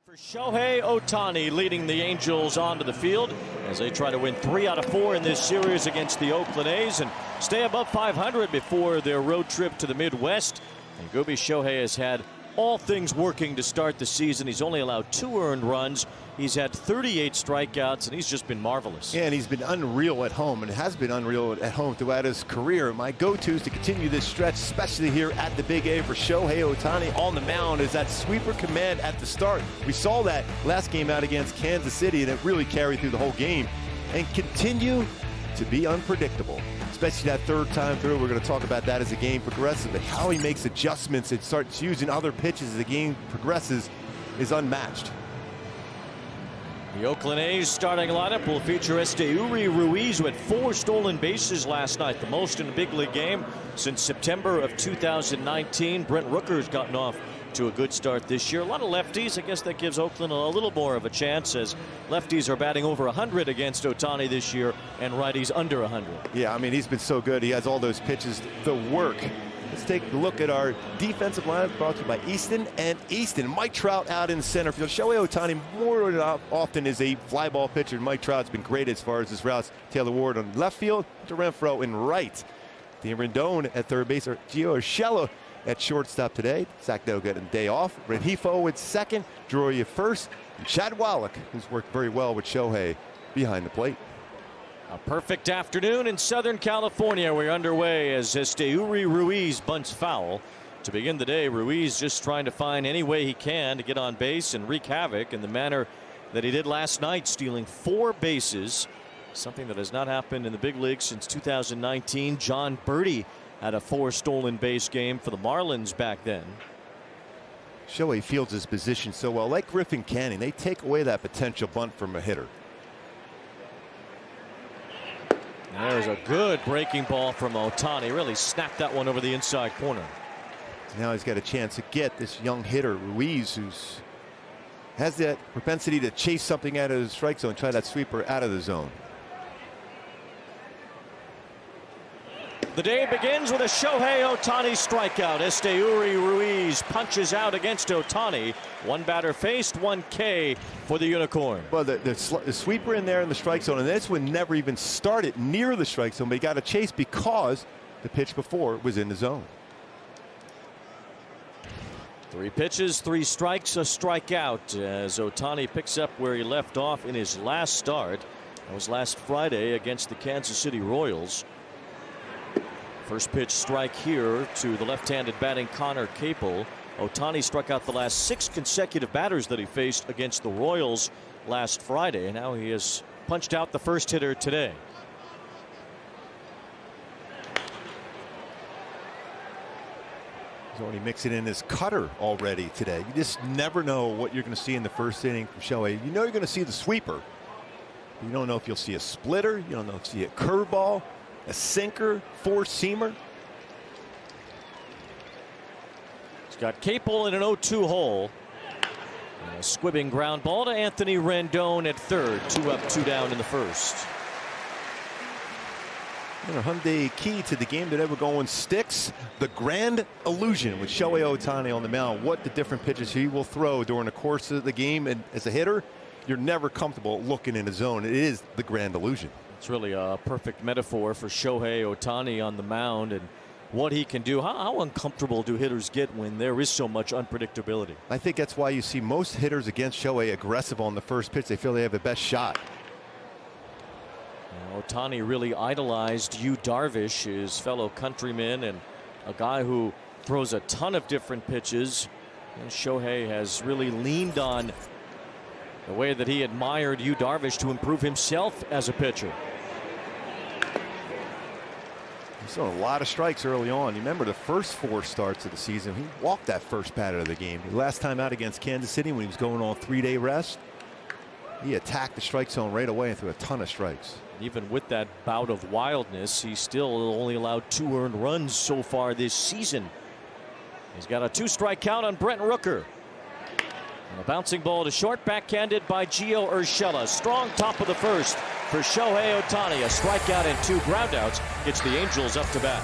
For Shohei Ohtani leading the Angels onto the field as they try to win 3 out of 4 in this series against the Oakland A's and stay above 500 before their road trip to the Midwest. And Gobi Shohei has had all things working to start the season. He's only allowed 2 earned runs. He's had 38 strikeouts, and he's just been marvelous. Yeah, and he's been unreal at home, and has been unreal at home throughout his career. My go-tos to continue this stretch, especially here at the Big A for Shohei Ohtani on the mound, is that sweeper command at the start. We saw that last game out against Kansas City, and it really carried through the whole game. And continue to be unpredictable, especially that third time through. We're going to talk about that as the game progresses, but how he makes adjustments and starts using other pitches as the game progresses is unmatched. The Oakland A's starting lineup will feature Esteury Ruiz, who had 4 stolen bases last night, the most in a big league game since September of 2019. Brent Rooker's gotten off to a good start this year. A lot of lefties. I guess that gives Oakland a little more of a chance, as lefties are batting over 100 against Ohtani this year and righties under 100. Yeah, I mean, he's been so good. He has all those pitches, the work. Let's take a look at our defensive lineup brought to you by Easton and Easton. Mike Trout out in center field. Shohei Ohtani more than often is a fly ball pitcher. Mike Trout's been great as far as his routes. Taylor Ward on left field, to Renfroe in right. Dan Rendon at third base, or Gio Urshela at shortstop today. Zach Neto getting a day off. Rengifo at second, Drury at first, and Chad Wallach, who's worked very well with Shohei behind the plate. A perfect afternoon in Southern California. We're underway as Esteury Ruiz bunts foul. To begin the day, Ruiz just trying to find any way he can to get on base and wreak havoc in the manner that he did last night, stealing 4 bases, something that has not happened in the big league since 2019. John Birdie had a 4 stolen base game for the Marlins back then. Shohei fields his position so well. Like Griffin Canning, they take away that potential bunt from a hitter. There's a good breaking ball from Ohtani. Really snapped that one over the inside corner. Now he's got a chance to get this young hitter, Ruiz, who's has that propensity to chase something out of the strike zone, try that sweeper out of the zone. The day begins with a Shohei Ohtani strikeout. Esteury Ruiz punches out against Ohtani. 1 batter faced, 1 K for the Unicorn. Well, the sweeper in there in the strike zone, and this one never even started near the strike zone, but he got a chase because the pitch before was in the zone. 3 pitches, 3 strikes, a strikeout as Ohtani picks up where he left off in his last start. That was last Friday against the Kansas City Royals. First pitch strike here to the left-handed batting Connor Capel. Ohtani struck out the last 6 consecutive batters that he faced against the Royals last Friday, and now he has punched out the first hitter today. He's already mixing in his cutter already today. You just never know what you're going to see in the first inning from Shohei. You know you're going to see the sweeper. You don't know if you'll see a splitter. You don't know if you'll see a curveball, a sinker, 4-seamer. He's got Capel in an 0-2 hole. And a squibbing ground ball to Anthony Rendon at third. 2 up, 2 down in the first. And a Hyundai key to the game that ever going sticks. The grand illusion with Shohei Ohtani on the mound. What the different pitches he will throw during the course of the game. And as a hitter, you're never comfortable looking in a zone. It is the grand illusion. It's really a perfect metaphor for Shohei Ohtani on the mound and what he can do. How uncomfortable do hitters get when there is so much unpredictability? I think that's why you see most hitters against Shohei aggressive on the first pitch. They feel they have the best shot. Ohtani really idolized Yu Darvish, his fellow countryman, and a guy who throws a ton of different pitches. And Shohei has really leaned on the way that he admired Yu Darvish to improve himself as a pitcher. He saw a lot of strikes early on. You remember the first 4 starts of the season, he walked that first batter of the game. The last time out against Kansas City when he was going on 3-day rest, he attacked the strike zone right away and threw a ton of strikes. Even with that bout of wildness, he still only allowed 2 earned runs so far this season. He's got a 2-strike count on Brent Rooker. And a bouncing ball to short, backhanded by Gio Urshela. Strong top of the first for Shohei Ohtani. A strikeout and 2 groundouts gets the Angels up to bat.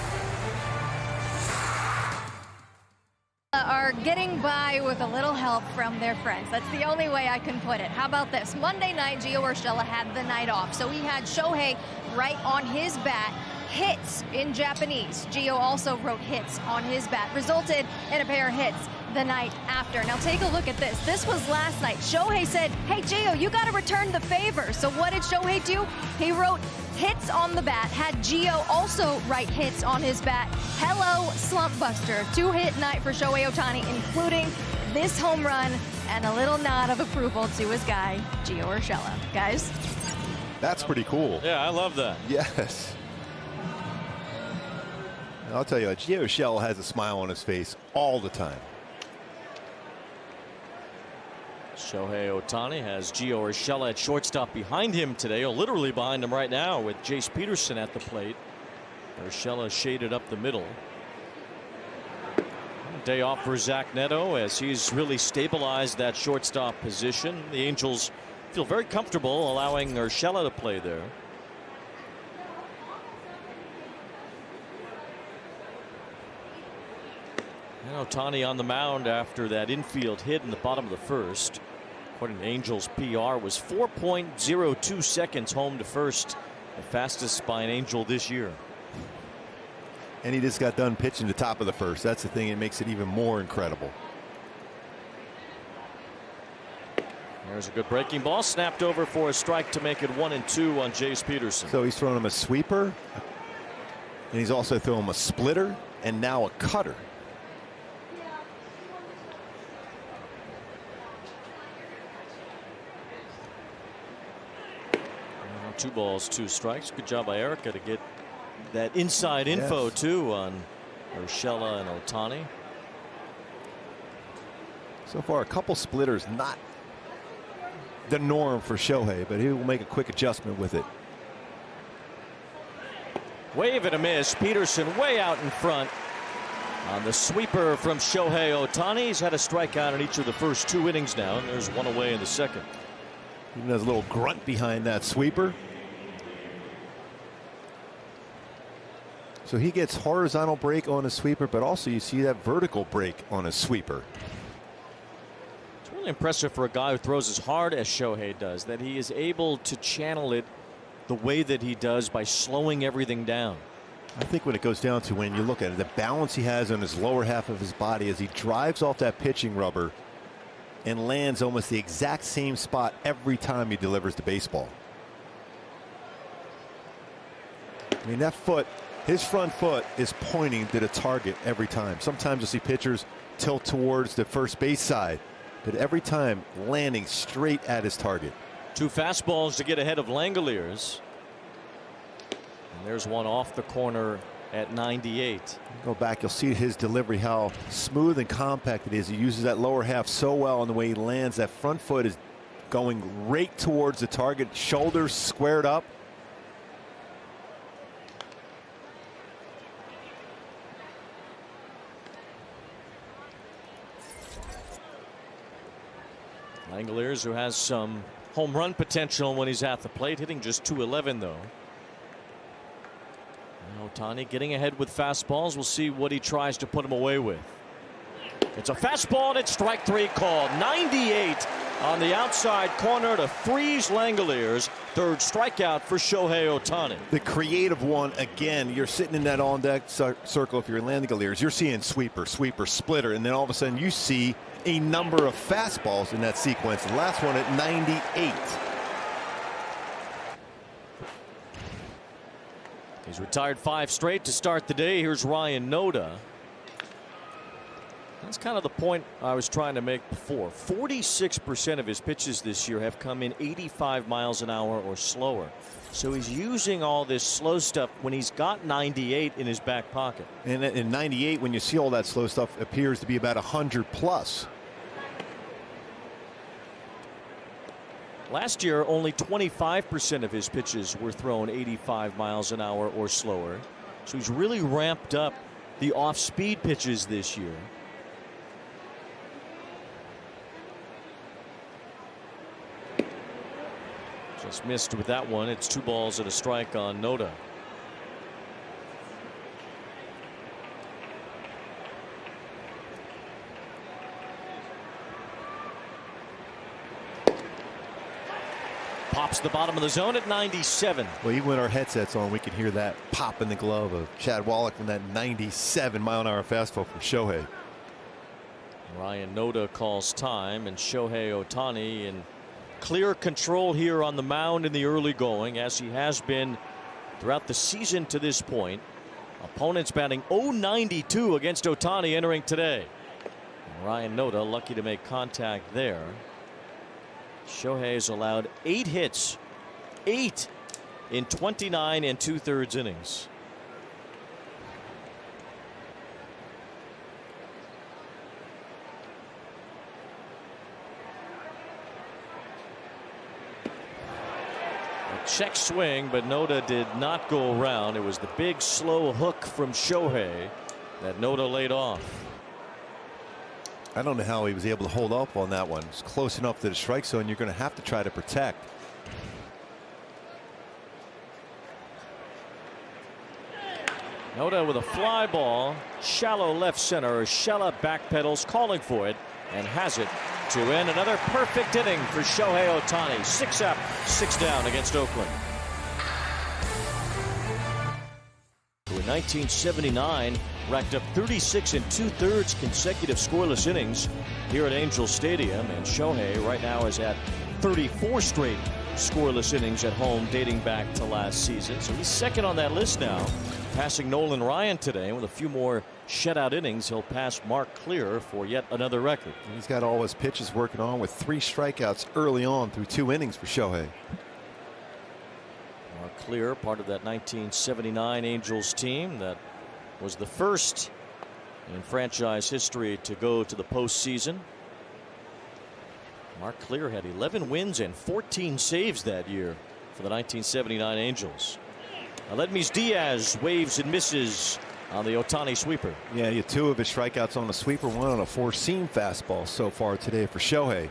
Our getting by with a little help from their friends. That's the only way I can put it. How about this? Monday night, Gio Urshela had the night off, so he had Shohei right on his bat. Hits in Japanese. Gio also wrote hits on his bat, resulted in a pair of hits the night after. Now take a look at this. This was last night. Shohei said, hey, Gio, you got to return the favor. So what did Shohei do? He wrote hits on the bat, had Gio also write hits on his bat. Hello, slump buster. 2-hit night for Shohei Ohtani, including this home run and a little nod of approval to his guy, Gio Urshela. Guys? That's pretty cool. Yeah, I love that. Yes. I'll tell you, Gio Urshela has a smile on his face all the time. Shohei Ohtani has Gio Urshela at shortstop behind him today, or literally behind him right now, with Jace Peterson at the plate. Urshela shaded up the middle. Day off for Zach Neto as he's really stabilized that shortstop position. The Angels feel very comfortable allowing Urshela to play there. And Ohtani on the mound after that infield hit in the bottom of the first. According to Angels PR, was 4.02 seconds home to first, the fastest by an Angel this year. And he just got done pitching the top of the first. That's the thing that makes it even more incredible. There's a good breaking ball, snapped over for a strike to make it 1-2 on Jace Peterson. So he's throwing him a sweeper, and he's also throwing him a splitter, and now a cutter. Now 2 balls, 2 strikes. Good job by Erica to get that inside info too on Urshela and Ohtani. So far, a couple splitters, not the norm for Shohei, but he will make a quick adjustment with it. Wave and a miss. Peterson way out in front on the sweeper from Shohei Ohtani. He's had a strikeout in each of the first 2 innings now, and there's one away in the second. Even has a little grunt behind that sweeper. So he gets horizontal break on a sweeper, but also you see that vertical break on a sweeper. It's really impressive for a guy who throws as hard as Shohei does, that he is able to channel it the way that he does by slowing everything down. I think when it goes down to, when you look at it, the balance he has on his lower half of his body as he drives off that pitching rubber and lands almost the exact same spot every time he delivers the baseball. I mean, that foot, his front foot is pointing to the target every time. Sometimes you'll see pitchers tilt towards the first base side, but every time landing straight at his target. 2 fastballs to get ahead of Langoliers. And there's one off the corner at 98. Go back, you'll see his delivery, how smooth and compact it is. He uses that lower half so well, and the way he lands, that front foot is going right towards the target, shoulders squared up. Langoliers, who has some home run potential when he's at the plate, hitting just .211 though. Ohtani getting ahead with fastballs. We'll see what he tries to put him away with. It's a fastball and it's strike 3 called. 98 on the outside corner to freeze Langoliers. 3rd strikeout for Shohei Ohtani. The creative one again. You're sitting in that on deck circle. If you're Langoliers, you're seeing sweeper, sweeper, splitter, and then all of a sudden you see a number of fastballs in that sequence. The last one at 98. He's retired 5 straight to start the day. Here's Ryan Noda. That's kind of the point I was trying to make before. 46% of his pitches this year have come in 85 miles an hour or slower. So he's using all this slow stuff when he's got 98 in his back pocket. And in 98, when you see all that slow stuff, appears to be about 100 plus. Last year, only 25% of his pitches were thrown 85 miles an hour or slower. So he's really ramped up the off-speed pitches this year. Just missed with that one. It's 2 balls and a strike on Noda. pops the bottom of the zone at 97. Well, even with our headsets on, we can hear that pop in the glove of Chad Wallach and that 97-mile-an-hour fastball from Shohei. Ryan Noda calls time, and Shohei Ohtani in clear control here on the mound in the early going, as he has been throughout the season to this point. Opponents batting .092 against Ohtani entering today. And Ryan Noda lucky to make contact there. Shohei has allowed 8 hits, 8 in 29 2/3 innings. A check swing, but Noda did not go around. It was the big slow hook from Shohei that Noda laid off. I don't know how he was able to hold up on that one. It's close enough to the strike zone. You're going to have to try to protect. Noda with a fly ball, shallow left center. Urshela backpedals, calling for it, and has it to end another perfect inning for Shohei Ohtani. 6 up, 6 down against Oakland. Who in 1979 racked up 36 2/3 consecutive scoreless innings here at Angel Stadium, and Shohei right now is at 34 straight scoreless innings at home dating back to last season. So he's second on that list now, passing Nolan Ryan today. And with a few more shutout innings, he'll pass Mark Clear for yet another record. He's got all his pitches working on with 3 strikeouts early on through 2 innings for Shohei. Mark Clear, part of that 1979 Angels team that was the first in franchise history to go to the postseason. Mark Clear had 11 wins and 14 saves that year for the 1979 Angels. Aledmys Diaz waves and misses on the Ohtani sweeper. Yeah, he had 2 of his strikeouts on the sweeper, 1 on a 4-seam fastball so far today for Shohei.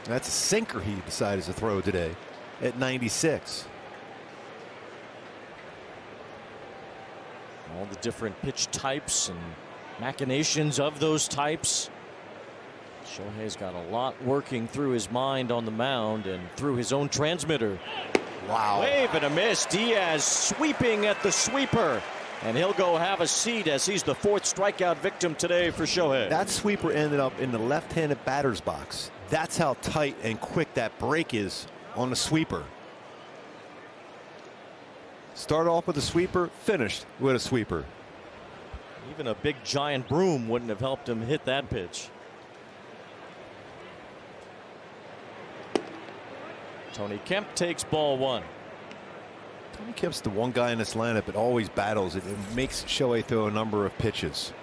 That's a sinker he decided to throw today at 96. All the different pitch types and machinations of those types. Shohei's got a lot working through his mind on the mound and through his own transmitter. Wow. Wave and a miss. Diaz sweeping at the sweeper, and he'll go have a seat as he's the 4th strikeout victim today for Shohei. That sweeper ended up in the left-handed batter's box. That's how tight and quick that break is on the sweeper. Start off with a sweeper, finished with a sweeper. Even a big giant broom wouldn't have helped him hit that pitch. Tony Kemp takes ball 1. Tony Kemp's the one guy in this lineup that always battles it and makes Shohei throw a number of pitches.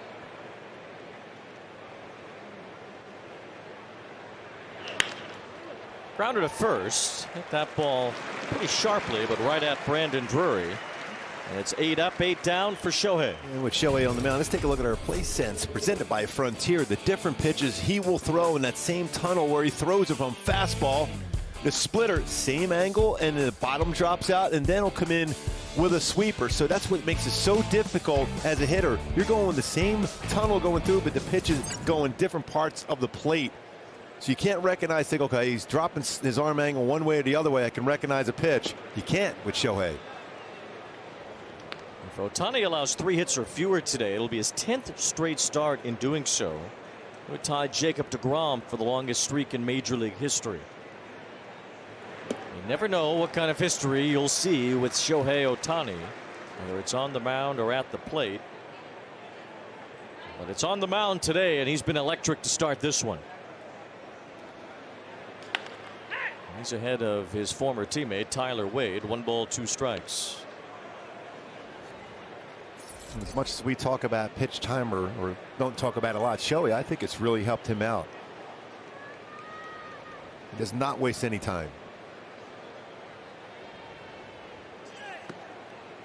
Grounded to first. Hit that ball pretty sharply, but right at Brandon Drury. And it's 8 up, 8 down for Shohei. And with Shohei on the mound, let's take a look at our play sense presented by Frontier. The different pitches he will throw in that same tunnel where he throws it from fastball. The splitter, same angle, and the bottom drops out, and then he'll come in with a sweeper. So that's what makes it so difficult as a hitter. You're going the same tunnel going through, but the pitch is going different parts of the plate. So you can't recognize, think, okay, he's dropping his arm angle one way or the other way. I can recognize a pitch. You can't with Shohei. If Ohtani allows 3 hits or fewer today, it'll be his 10th straight start in doing so. It would tie Jacob deGrom for the longest streak in Major League history. You never know what kind of history you'll see with Shohei Ohtani, whether it's on the mound or at the plate. But it's on the mound today, and he's been electric to start this one. He's ahead of his former teammate Tyler Wade. 1 ball, 2 strikes. As much as we talk about pitch timer, or don't talk about it a lot, Shohei, I think it's really helped him out. He does not waste any time.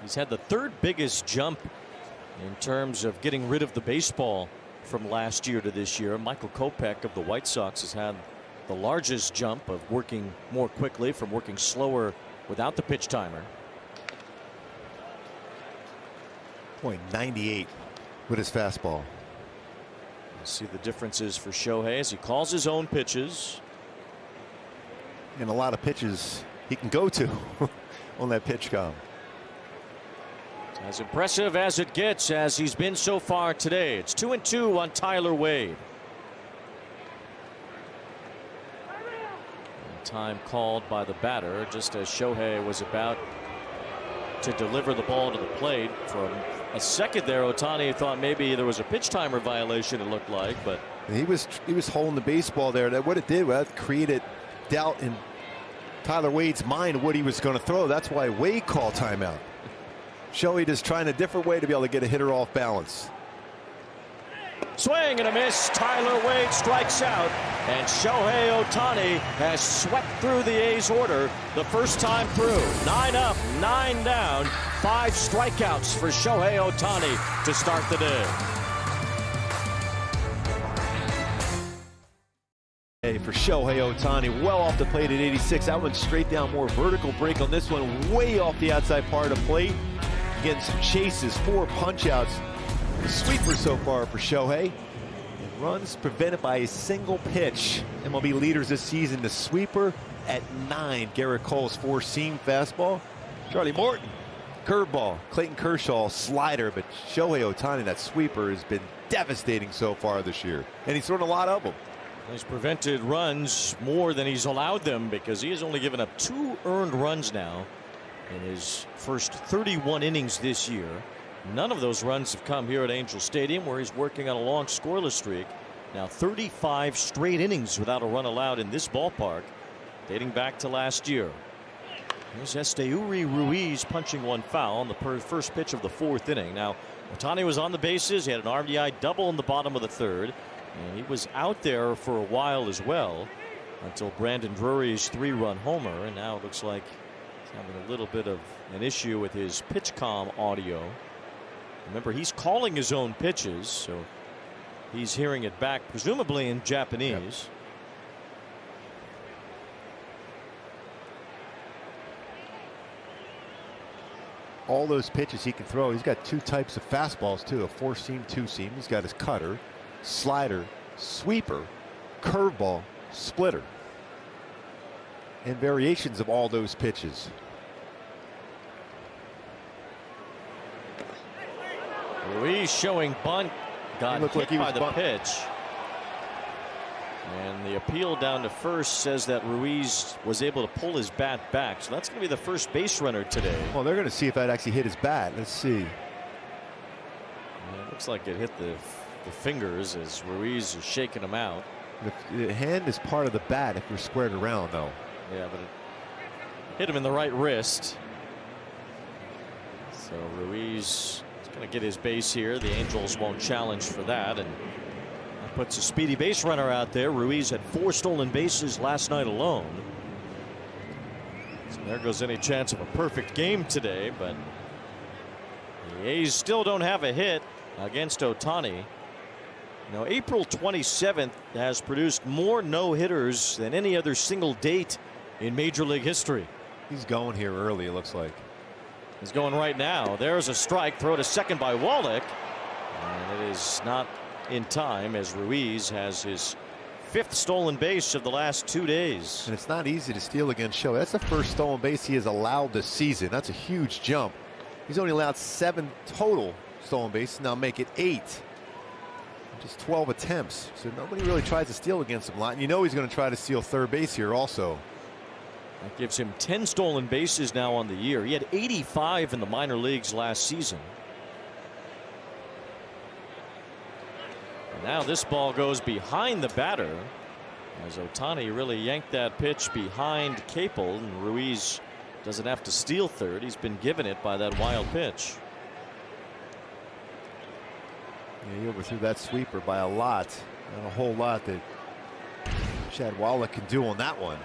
He's had the 3rd biggest jump in terms of getting rid of the baseball from last year to this year. Michael Kopech of the White Sox has had the largest jump of working more quickly from working slower without the pitch timer. .98 with his fastball. See the differences for Shohei as he calls his own pitches. And a lot of pitches he can go to on that pitch count. As impressive as it gets, as he's been so far today. It's 2-2 on Tyler Wade. Time called by the batter just as Shohei was about to deliver the ball to the plate. For a second there, Ohtani thought maybe there was a pitch timer violation, it looked like, but he was holding the baseball there. That what it did, that created doubt in Tyler Wade's mind what he was going to throw. That's why Wade called timeout. Shohei just trying a different way to be able to get a hitter off balance. Swing and a miss. Tyler Wade strikes out, and Shohei Ohtani has swept through the A's order the first time through. 9 up, 9 down, 5 strikeouts for Shohei Ohtani to start the day. For Shohei Ohtani, well off the plate at 86. That went straight down, more vertical break on this one, way off the outside part of the plate. Getting some chases, 4 punch-outs. The sweeper so far for Shohei. And runs prevented by a single pitch. MLB leaders this season, the sweeper at 9. Garrett Cole's 4-seam fastball. Charlie Morton, curveball. Clayton Kershaw, slider. But Shohei Ohtani, that sweeper, has been devastating so far this year. And he's thrown a lot of them. He's prevented runs more than he's allowed them because he has only given up 2 earned runs now in his first 31 innings this year. None of those runs have come here at Angel Stadium, where he's working on a long scoreless streak. Now 35 straight innings without a run allowed in this ballpark, dating back to last year. Here's Esteury Ruiz punching one foul on the first pitch of the 4th inning. Now Ohtani was on the bases. He had an RBI double in the bottom of the 3rd. And he was out there for a while as well until Brandon Drury's 3-run homer. And now it looks like he's having a little bit of an issue with his PitchCom audio. Remember, he's calling his own pitches, so he's hearing it back, presumably in Japanese. Yep. All those pitches he can throw. He's got 2 types of fastballs, too, a 4-seam, 2-seam. He's got his cutter, slider, sweeper, curveball, splitter, and variations of all those pitches. Ruiz showing bunt, got hit like by the pitch. And the appeal down to first says that Ruiz was able to pull his bat back. So that's going to be the first base runner today. Well, they're going to see if that actually hit his bat. Let's see. Yeah, it looks like it hit the fingers as Ruiz is shaking him out. The hand is part of the bat if you're squared around, though. Yeah, but it hit him in the right wrist. So Ruiz is going to get his base here. The Angels won't challenge for that, and that puts a speedy base runner out there. Ruiz had 4 stolen bases last night alone. So there goes any chance of a perfect game today, but the A's still don't have a hit against Ohtani. Now, April 27th has produced more no-hitters than any other single date in Major League history. He's going here early, it looks like. He's going right now. There's a strike, throw to second by Wallach. And it is not in time as Ruiz has his 5th stolen base of the last 2 days. And it's not easy to steal against Shohei. That's the first stolen base he has allowed this season. That's a huge jump. He's only allowed 7 total stolen bases, now make it 8. Just 12 attempts, so nobody really tries to steal against him a lot. And you know he's going to try to steal third base here also. That gives him 10 stolen bases now on the year. He had 85 in the minor leagues last season. And now this ball goes behind the batter as Ohtani really yanked that pitch behind Capel, and Ruiz doesn't have to steal third. He's been given it by that wild pitch. Yeah, he overthrew that sweeper by a lot. Not a whole lot that Chad Wallach can do on that one.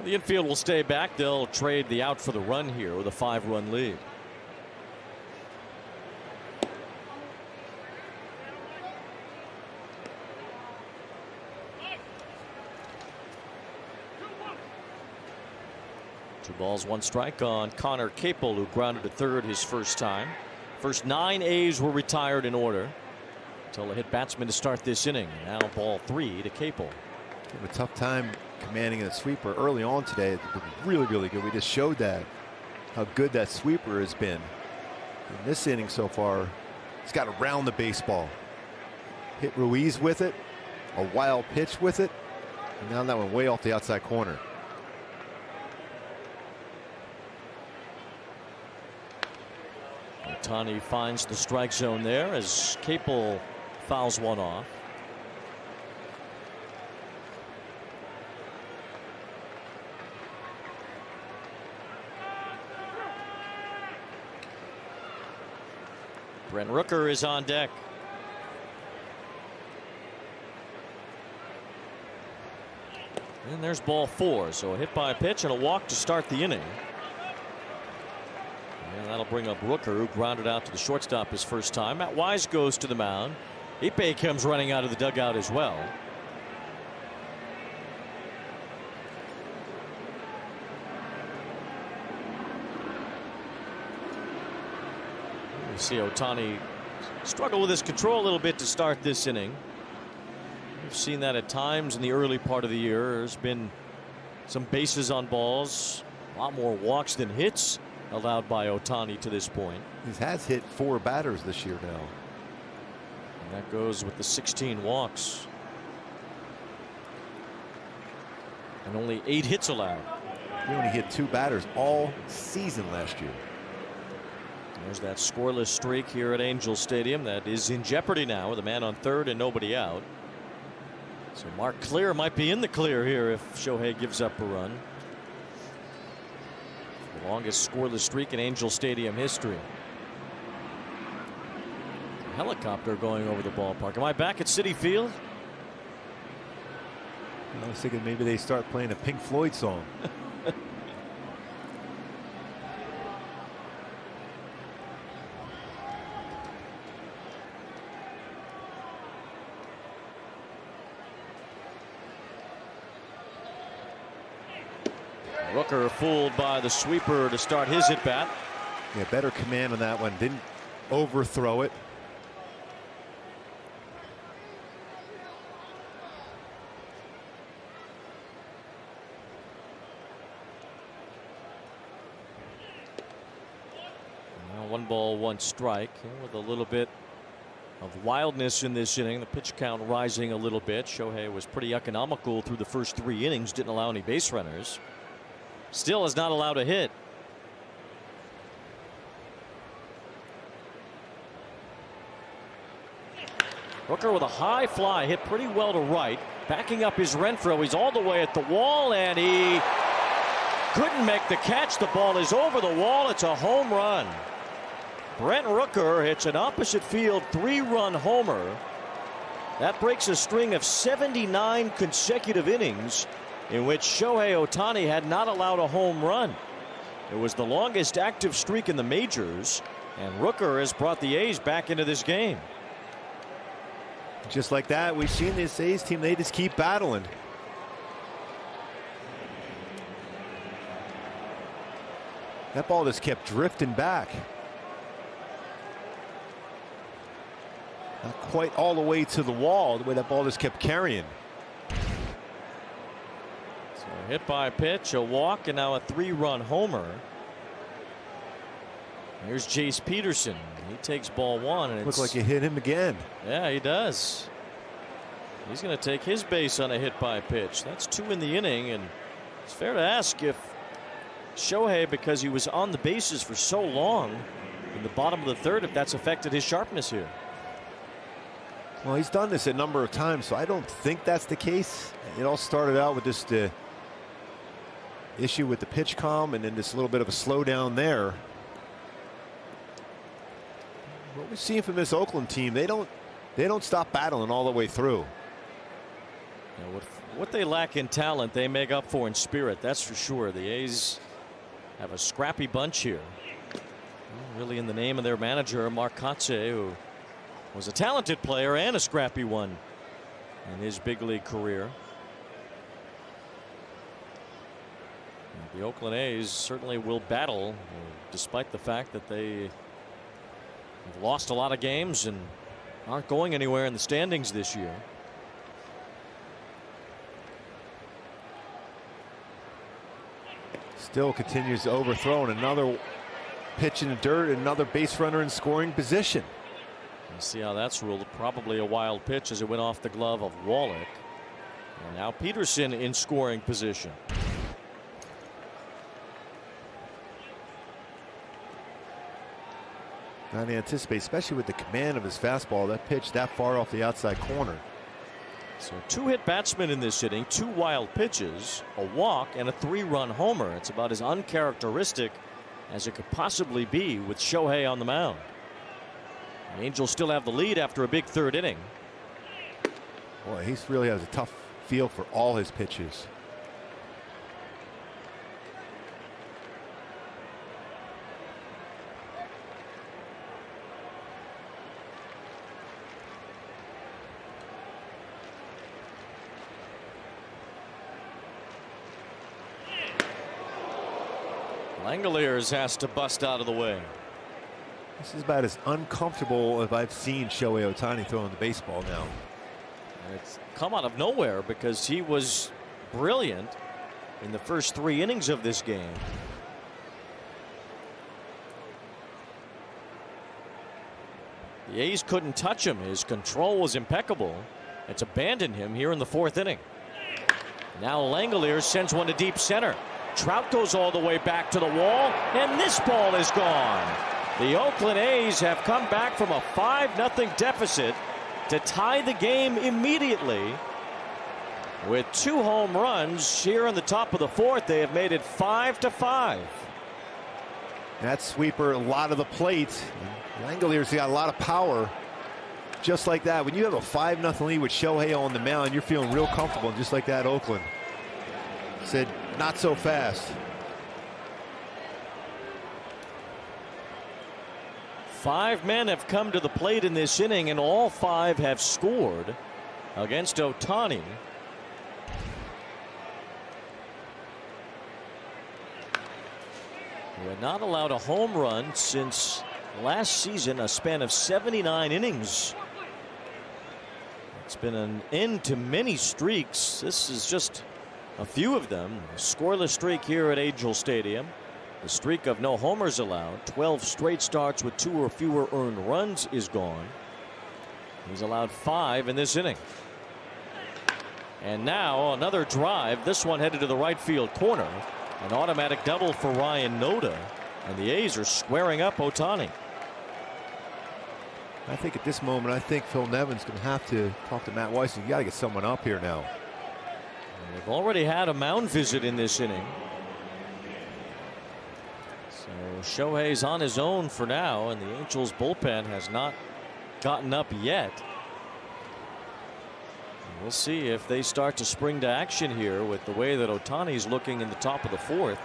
The infield will stay back. They'll trade the out for the run here with a 5-run lead. 2 balls, 1 strike on Connor Capel, who grounded to third his first time. First 9 A's were retired in order until a hit batsman to start this inning. Now ball 3 to Capel. Have a tough time commanding a sweeper early on today. It's been really, really good. We just showed that, how good that sweeper has been. In this inning so far, he's got to round the baseball. Hit Ruiz with it, a wild pitch with it, and now that one way off the outside corner. Ohtani finds the strike zone there as Capel fouls one off. Brent Rooker is on deck. And there's ball 4. So a hit by pitch and a walk to start the inning. And that'll bring up Rooker, who grounded out to the shortstop his first time. Matt Wise goes to the mound. Ipe comes running out of the dugout as well. You see Ohtani struggle with his control a little bit to start this inning. We've seen that at times in the early part of the year. There's been some bases on balls, a lot more walks than hits allowed by Ohtani to this point. He has hit 4 batters this year now. And that goes with the 16 walks. And only 8 hits allowed. He only hit 2 batters all season last year. There's that scoreless streak here at Angel Stadium that is in jeopardy now with a man on third and nobody out. So Mark Clear might be in the clear here if Shohei gives up a run. The longest scoreless streak in Angel Stadium history. A helicopter going over the ballpark. Am I back at Citi Field? I was thinking maybe they start playing a Pink Floyd song. Rooker fooled by the sweeper to start his at bat. Yeah, better command on that one. Didn't overthrow it. Now 1 ball, 1 strike, with a little bit of wildness in this inning. The pitch count rising a little bit. Shohei was pretty economical through the first 3 innings. Didn't allow any base runners. Still is not allowed a hit. Rooker with a high fly, hit pretty well to right. Backing up his Renfroe. He's all the way at the wall, and he couldn't make the catch. The ball is over the wall. It's a home run. Brent Rooker hits an opposite field 3-run homer. That breaks a string of 79 consecutive innings in which Shohei Ohtani had not allowed a home run. It was the longest active streak in the majors, and Rooker has brought the A's back into this game. Just like that, we've seen this A's team, they just keep battling. That ball just kept drifting back. Not quite all the way to the wall, the way that ball just kept carrying. Hit by pitch, a walk, and now a 3-run homer. Here's Jace Peterson. He takes ball 1. And looks like you hit him again. Yeah, he does. He's going to take his base on a hit by pitch. That's 2 in the inning, and it's fair to ask if Shohei, because he was on the bases for so long in the bottom of the 3rd, if that's affected his sharpness here. Well, he's done this a number of times, so I don't think that's the case. It all started out with just issue with the pitch calm, and then this little bit of a slowdown there. What we've seen from this Oakland team, they don't stop battling all the way through. Yeah, what they lack in talent, they make up for in spirit. That's for sure. The A's have a scrappy bunch here. Really, in the name of their manager, Mark Kotsay, who was a talented player and a scrappy one in his big league career. The Oakland A's certainly will battle, despite the fact that they have lost a lot of games and aren't going anywhere in the standings this year. Still continues to overthrow, and another pitch in the dirt, another base runner in scoring position. Let's see how that's ruled. Probably a wild pitch as it went off the glove of Wallach. And now Peterson in scoring position. Not to anticipate, especially with the command of his fastball, that pitch that far off the outside corner. So 2 hit batsmen in this inning, 2 wild pitches, a walk, and a 3-run homer. It's about as uncharacteristic as it could possibly be with Shohei on the mound. The Angels still have the lead after a big 3rd inning. Boy, he really has a tough feel for all his pitches. Langoliers has to bust out of the way. This is about as uncomfortable as I've seen Shohei Ohtani throwing the baseball now. It's come out of nowhere because he was brilliant in the first 3 innings of this game. The A's couldn't touch him. His control was impeccable. It's abandoned him here in the 4th inning. Now Langoliers sends one to deep center. Trout goes all the way back to the wall, and this ball is gone. The Oakland A's have come back from a 5-0 deficit to tie the game immediately. With 2 home runs here in the top of the 4th, they have made it 5-5. That sweeper, a lot of the plate. Langoliers got a lot of power. Just like that, when you have a 5-0 lead with Shohei on the mound, you're feeling real comfortable. Just like that, Oakland said, not so fast. 5 men have come to the plate in this inning, and all 5 have scored against Ohtani. We had not allowed a home run since last season, a span of 79 innings. It's been an end to many streaks. This is just a few of them. A scoreless streak here at Angel Stadium. The streak of no homers allowed. 12 straight starts with 2 or fewer earned runs is gone. He's allowed 5 in this inning. And now another drive. This one headed to the right field corner. An automatic double for Ryan Noda. And the A's are squaring up Ohtani. I think at this moment, I think Phil Nevin's going to have to talk to Matt Weiss. You got to get someone up here now. And they've already had a mound visit in this inning. So Shohei's on his own for now, and the Angels bullpen has not gotten up yet. And we'll see if they start to spring to action here with the way that Ohtani's looking in the top of the 4th.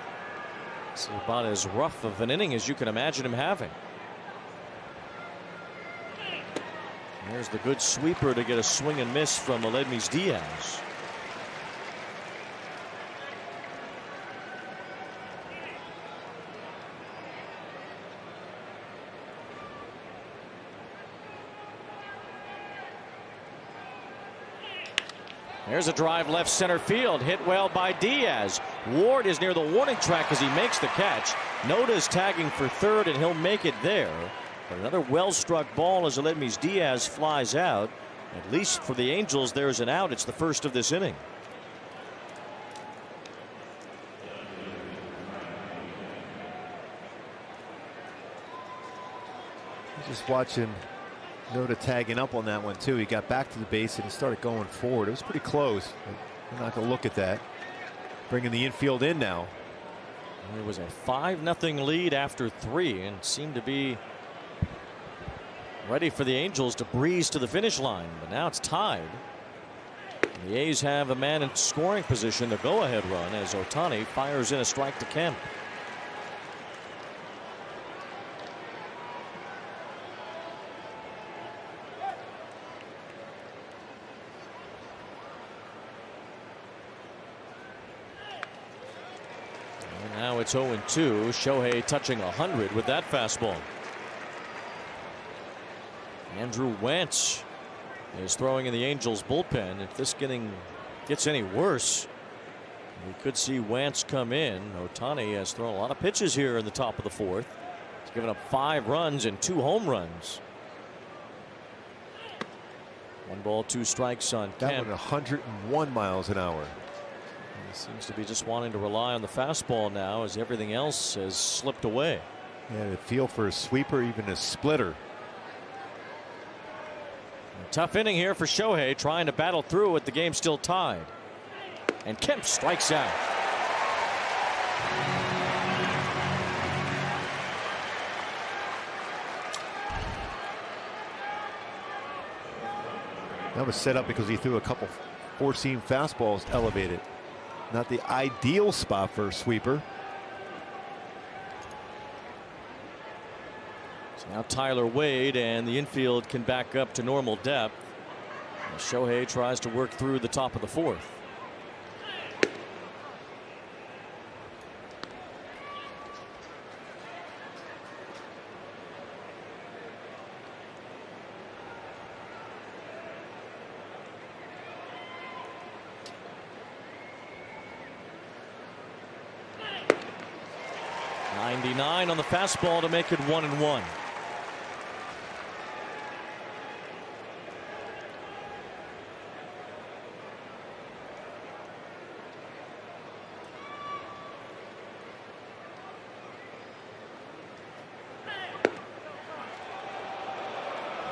It's about as rough of an inning as you can imagine him having. There's the good sweeper to get a swing and miss from Magneuris Diaz. There's a drive left center field, hit well by Diaz. Ward is near the warning track as he makes the catch. Noda's tagging for 3rd, and he'll make it there. But another well-struck ball as Magneuris Diaz flies out. At least for the Angels, there's an out. It's the 1st of this inning. Just watching Noda tagging up on that one too. He got back to the base and he started going forward. It was pretty close. We're not going to look at that. Bringing the infield in now. It was a 5-0 lead after 3 and seemed to be ready for the Angels to breeze to the finish line, but now it's tied. The A's have a man in scoring position, the go-ahead run, as Ohtani fires in a strike to Kemp. Now it's 0-2. Shohei touching 100 with that fastball. Andrew Wentz is throwing in the Angels bullpen. If this inning gets any worse, we could see Wentz come in. Ohtani has thrown a lot of pitches here in the top of the fourth. He's given up 5 runs and 2 home runs. 1 ball, 2 strikes on That Kemp. one 101 miles an hour. He seems to be just wanting to rely on the fastball now as everything else has slipped away. Yeah, the feel for a sweeper, even a splitter. A tough inning here for Shohei, trying to battle through with the game still tied. And Kemp strikes out. That was set up because he threw a couple 4-seam fastballs elevated. Not the ideal spot for a sweeper. So now Tyler Wade, and the infield can back up to normal depth. Shohei tries to work through the top of the fourth. '99 on the fastball to make it 1-1.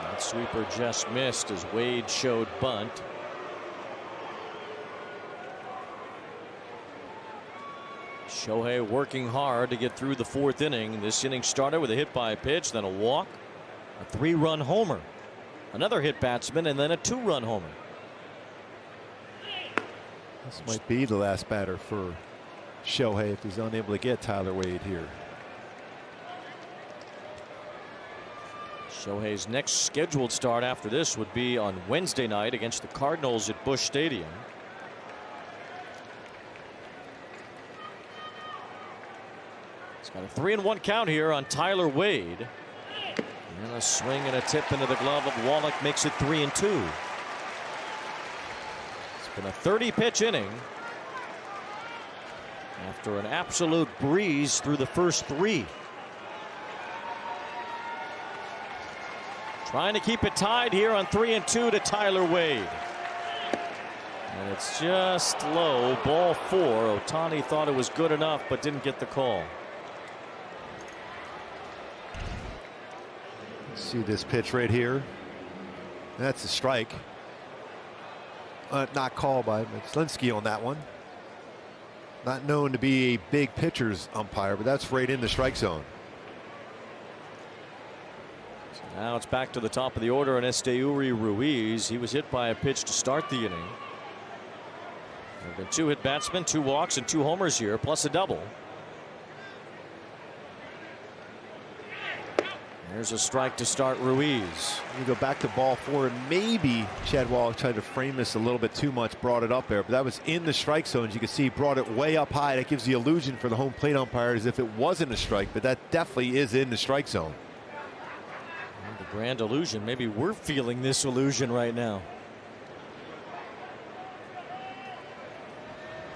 That sweeper just missed as Wade showed bunt. Shohei working hard to get through the fourth inning. This inning started with a hit by pitch, then a walk, a 3-run homer, another hit batsman, and then a 2-run homer. This might be the last batter for Shohei if he's unable to get Tyler Wade here. Shohei's next scheduled start after this would be on Wednesday night against the Cardinals at Busch Stadium. Got a 3-1 count here on Tyler Wade. And a swing and a tip into the glove of Wallach makes it 3-2. It's been a 30-pitch inning after an absolute breeze through the first 3. Trying to keep it tied here on 3-2 to Tyler Wade. And it's just low, ball 4. Ohtani thought it was good enough but didn't get the call. See this pitch right here. That's a strike. Not called by Magneuris on that one. Not known to be a big pitcher's umpire, but that's right in the strike zone. So now it's back to the top of the order on Esteury Ruiz. He was hit by a pitch to start the inning. There have been 2 hit batsmen, 2 walks, and 2 homers here, plus a double. There's a strike to start Ruiz. You go back to ball 4, and maybe Chad Wallach tried to frame this a little bit too much, brought it up there, but that was in the strike zone. As you can see, brought it way up high. That gives the illusion for the home plate umpire as if it wasn't a strike, but that definitely is in the strike zone. And the grand illusion. Maybe we're feeling this illusion right now.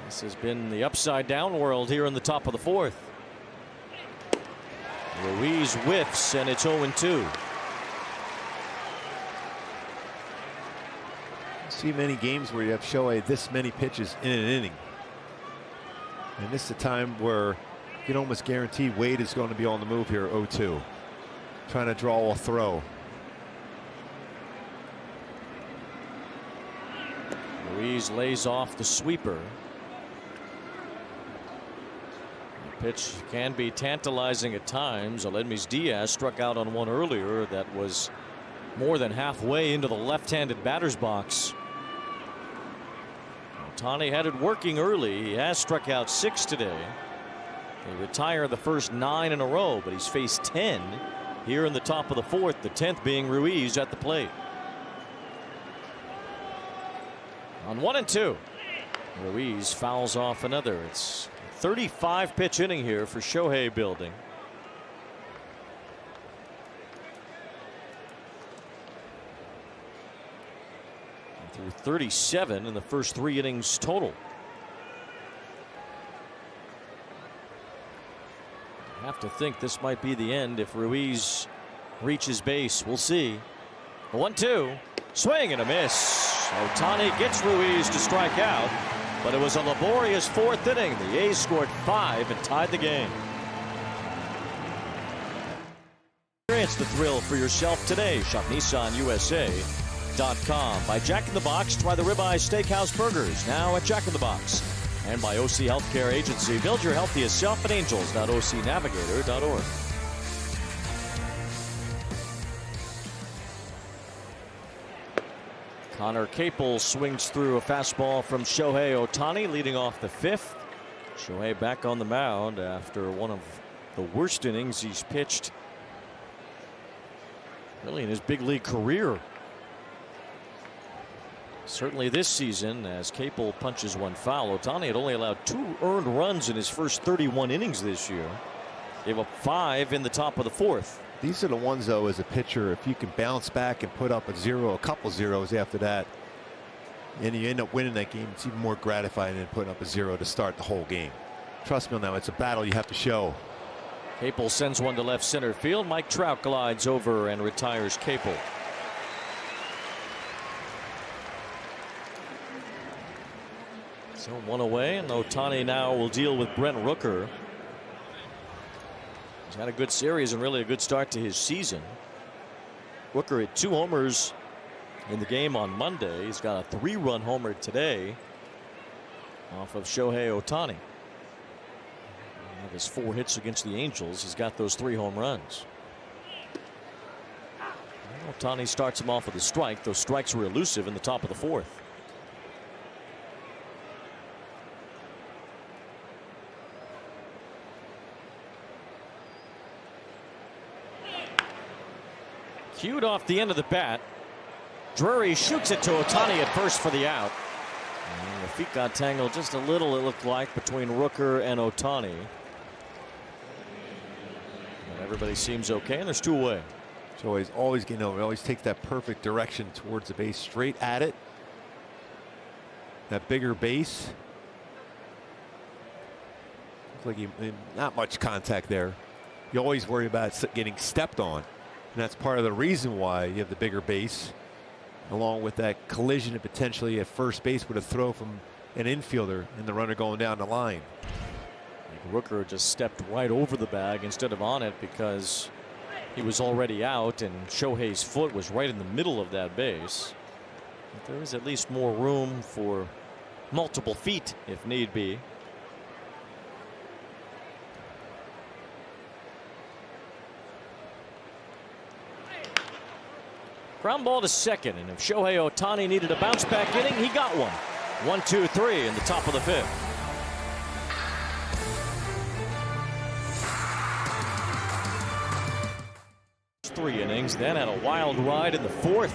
This has been the upside down world here in the top of the fourth. Ruiz whiffs, and it's 0-2. See many games where you have Shohei this many pitches in an inning. And this is a time where you can almost guarantee Wade is going to be on the move here. 0-2. Trying to draw a throw. Ruiz lays off the sweeper. Pitch can be tantalizing at times. Aledmys Diaz struck out on one earlier that was more than halfway into the left-handed batter's box. Ohtani had it working early. He has struck out 6 today. He retired the first 9 in a row, but he's faced 10 here in the top of the fourth, the 10th being Ruiz at the plate. On 1-2. Ruiz fouls off another. It's 35 pitch inning here for Shohei building. And through 37 in the first 3 innings total. I have to think this might be the end if Ruiz reaches base. We'll see. 1-2. Swing and a miss. Ohtani gets Ruiz to strike out, but it was a laborious 4th inning. The A's scored 5 and tied the game. Experience the thrill for yourself today. Shop NissanUSA.com. By Jack in the Box, try the Ribeye Steakhouse Burgers, now at Jack in the Box. And by OC Healthcare Agency. Build your healthiest self at angels.ocnavigator.org. Connor Capel swings through a fastball from Shohei Ohtani, leading off the 5th. Shohei back on the mound after one of the worst innings he's pitched really in his big league career. Certainly this season, as Capel punches one foul. Ohtani had only allowed 2 earned runs in his first 31 innings this year. Gave up 5 in the top of the 4th. These are the ones, though, as a pitcher, if you can bounce back and put up a couple zeros after that, and you end up winning that game, it's even more gratifying than putting up a 0 to start the whole game. Trust me on that, it's a battle you have to show. Capel sends one to left center field. Mike Trout glides over and retires Capel. So 1 away, and Ohtani now will deal with Brent Rooker. He's had a good series and really a good start to his season. Rooker hit 2 homers in the game on Monday. He's got a 3-run homer today off of Shohei Ohtani. Of his 4 hits against the Angels, he's got those 3 home runs. Ohtani starts him off with a strike. Those strikes were elusive in the top of the 4th. Cued off the end of the bat. Drury shoots it to Ohtani at first for the out. And the feet got tangled just a little, it looked like, between Rooker and Ohtani. And everybody seems okay, and there's 2 away. So he's always getting over. He always takes that perfect direction towards the base, straight at it. That bigger base. Looks like not much contact there. You always worry about getting stepped on. And that's part of the reason why you have the bigger base, along with that collision and potentially at first base with a throw from an infielder and the runner going down the line. Rooker just stepped right over the bag instead of on it because he was already out, and Shohei's foot was right in the middle of that base. But there is at least more room for multiple feet if need be. Ground ball to second, and if Shohei Ohtani needed a bounce back inning, he got one. 1, 2, 3 in the top of the 5th. Three innings, then had a wild ride in the 4th.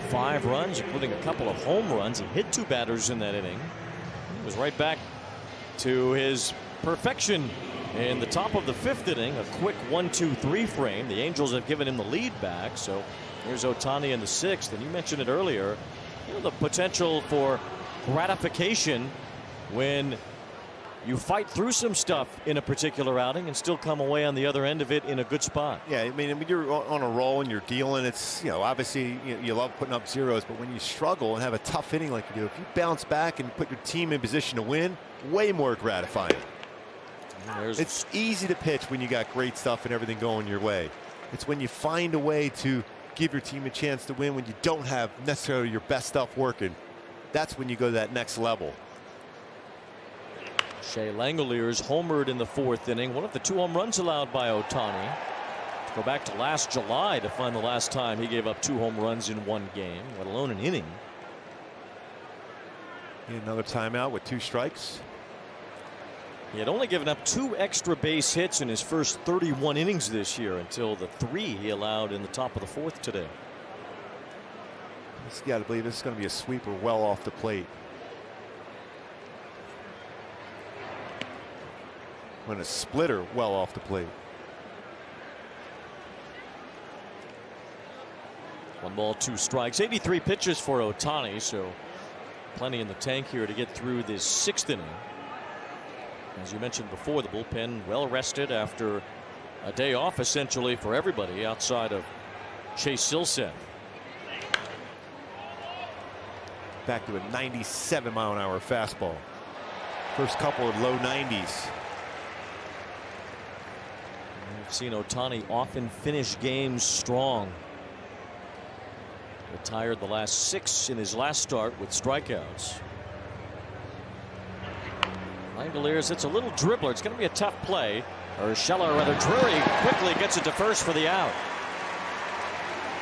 5 runs, including a couple of home runs. He hit 2 batters in that inning. He was right back to his perfection in the top of the 5th inning. A quick 1, 2, 3 frame. The Angels have given him the lead back, so here's Ohtani in the 6th, and you mentioned it earlier. You know, the potential for gratification when you fight through some stuff in a particular outing and still come away on the other end of it in a good spot. Yeah, I mean you're on a roll and you're dealing. It's, you know, obviously you love putting up zeros, but when you struggle and have a tough inning like you do, if you bounce back and put your team in position to win, way more gratifying. It's easy to pitch when you got great stuff and everything going your way. It's when you find a way to give your team a chance to win when you don't have necessarily your best stuff working. That's when you go to that next level. Shea Langoliers homered in the 4th inning, one of the 2 home runs allowed by Ohtani. Go back to last July to find the last time he gave up 2 home runs in 1 game, let alone an inning. Another timeout with 2 strikes. He had only given up 2 extra base hits in his first 31 innings this year until the 3 he allowed in the top of the 4th today. You got to believe this is going to be a sweeper well off the plate. Went a splitter well off the plate. 1 ball, 2 strikes. 83 pitches for Ohtani, so plenty in the tank here to get through this 6th inning. As you mentioned before, the bullpen well rested after a day off essentially for everybody outside of Chase Silseth. Back to a 97-mile-an-hour fastball. First couple of low 90s. We've seen Ohtani often finish games strong. Retired the last 6 in his last start with strikeouts. Magneuris, it's a little dribbler. It's going to be a tough play. Urshela, or rather Drury, quickly gets it to first for the out.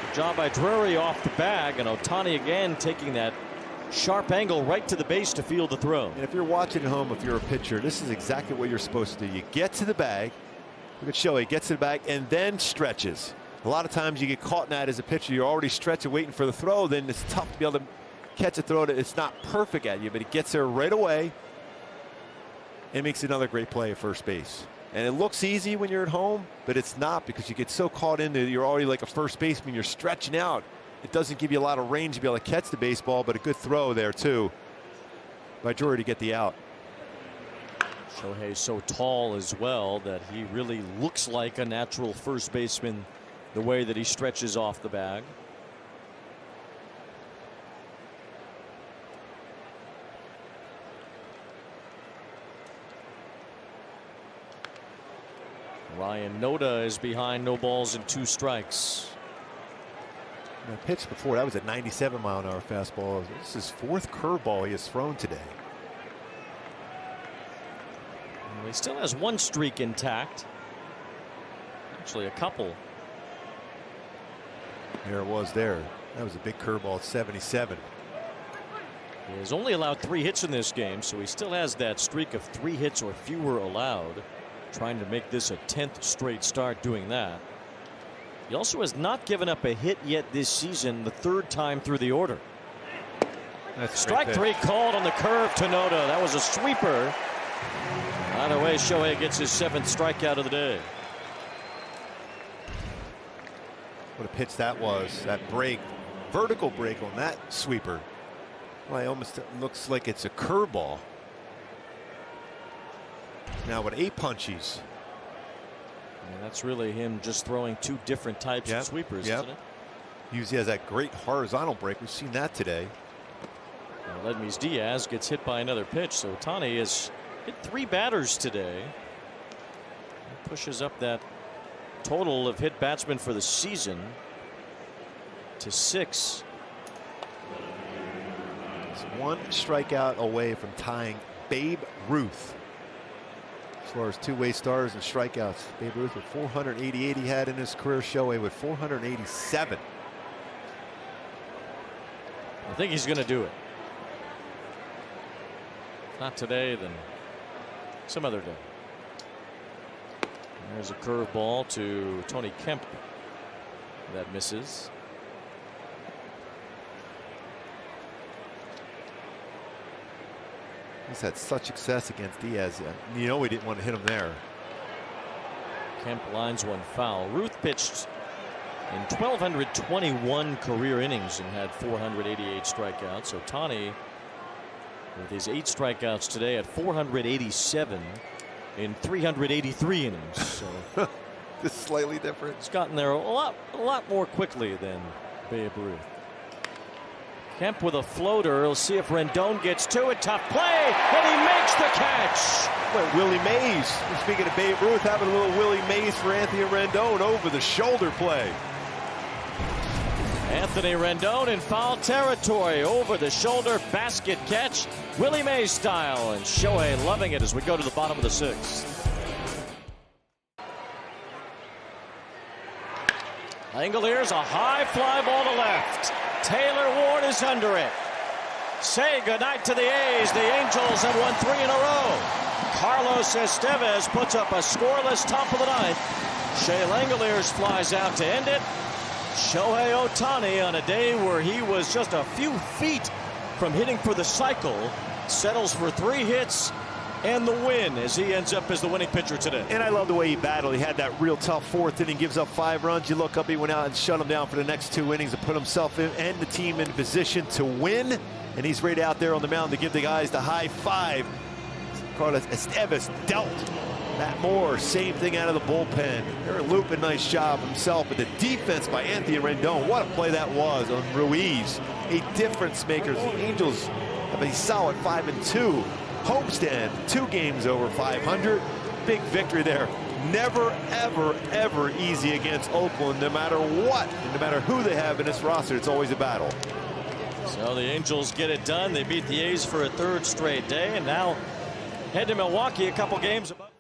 Good job by Drury off the bag, and Ohtani again taking that sharp angle right to the base to field the throw. And if you're watching at home, if you're a pitcher, this is exactly what you're supposed to do. You get to the bag. Look at Shohei, gets to the bag and then stretches. A lot of times you get caught in that as a pitcher. You're already stretching, waiting for the throw. Then it's tough to be able to catch a throw that it's not perfect at you, but he gets there right away and makes another great play at first base. And it looks easy when you're at home, but it's not, because you get so caught in there. You're already like a first baseman. You're stretching out. It doesn't give you a lot of range to be able to catch the baseball, but a good throw there too by Drury to get the out. Shohei's so tall as well that he really looks like a natural first baseman the way that he stretches off the bag. Ryan Noda is behind, no balls and 2 strikes. The pitch before that was a 97-mile-an-hour fastball. This is 4th curveball he has thrown today. Well, he still has 1 streak intact. Actually, a couple. There it was there. That was a big curveball at 77. He has only allowed 3 hits in this game, so he still has that streak of 3 hits or fewer allowed. Trying to make this a 10th straight start doing that. He also has not given up a hit yet this season, the 3rd time through the order. That's strike 3 called on the curve to Noda. That was a sweeper. Either way, Shohei gets his 7th strikeout of the day. What a pitch that was. That break, vertical break on that sweeper. Well, it almost looks like it's a curveball. Now with 8 punchies. And that's really him just throwing 2 different types of sweepers, isn't it? Usually has that great horizontal break. We've seen that today. Ledmys Diaz gets hit by another pitch, so Ohtani has hit 3 batters today. He pushes up that total of hit batsmen for the season to 6. He's 1 strikeout away from tying Babe Ruth as far as two-way stars and strikeouts. Babe Ruth with 488 he had in his career. Shohei with 487. I think he's going to do it. If not today, then some other day. There's a curveball to Tony Kemp that misses. He's had such success against Diaz. You know we didn't want to hit him there. Kemp lines 1 foul. Ruth pitched in 1,221 career innings and had 488 strikeouts. Ohtani with his 8 strikeouts today at 487 in 383 innings. So this is slightly different. He's gotten there a lot more quickly than Babe Ruth. Kemp with a floater. We'll see if Rendon gets to it. Tough play, and he makes the catch. Wait, Willie Mays. Speaking of Babe Ruth, having a little Willie Mays for Anthony Rendon over the shoulder play. Anthony Rendon in foul territory, over the shoulder basket catch, Willie Mays style, and Shohei loving it as we go to the bottom of the 6th. Magneuris, a high fly ball to left. Taylor Ward is under it. Say goodnight to the A's. The Angels have won 3 in a row. Carlos Estevez puts up a scoreless top of the 9th. Shea Langeliers flies out to end it. Shohei Ohtani, on a day where he was just a few feet from hitting for the cycle, settles for 3 hits and the win as he ends up as the winning pitcher today. And I love the way he battled. He had that real tough fourth inning, gives up 5 runs. You look up, he went out and shut him down for the next 2 innings and put himself and the team in position to win. And he's right out there on the mound to give the guys the high five. Carlos Esteves dealt. Matt Moore, same thing out of the bullpen. Aaron Lupin, nice job himself, but the defense by Anthony Rendon, what a play that was on Ruiz. A difference maker. The Angels have a solid 5-2. Homestead, 2 games over 500. Big victory there. Never, ever, ever easy against Oakland, no matter what, and no matter who they have in this roster, it's always a battle. So the Angels get it done. They beat the A's for a 3rd straight day, and now head to Milwaukee a couple games above.